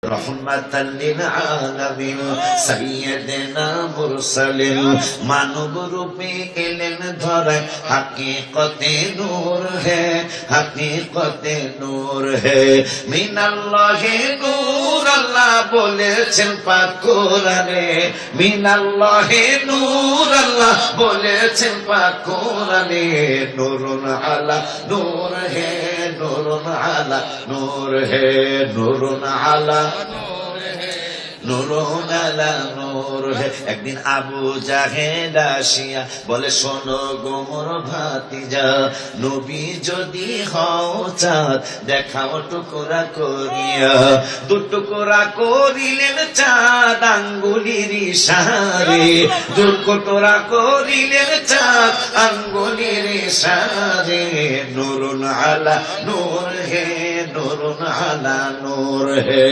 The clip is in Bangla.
রহমাতাল লিল আলামিন সাইয়্যিদনা মুরসালিন মানব রূপে এলেন ধরায় হাকিকতে নূর হে হাকিকতে নূর হে মিনাল্লাহি নূর আল্লাহ বলেছেন পাক কোরআনে মিনাল্লাহি নূর আল্লাহ বলেছেন পাক কোরআনে নূরুন আলা নূর হে নূরুন আলা নূর হে নূরুন আলা নূরুন আলা নূর হে। একদিন আবু জাহেল আসিয়া বলে শোনো গো মোর ভাতিজা নবী যদি হও চাঁদ দেখাও টুকরা করিয়া দু টুকরা করিলেন চাঁদ আঙ্গুলির ইশারে দু টুকরা করিলেন চাঁদ আঙ্গুলির ইশারে নূরুন আলা নূর হে নূরুন আলা নূর হে।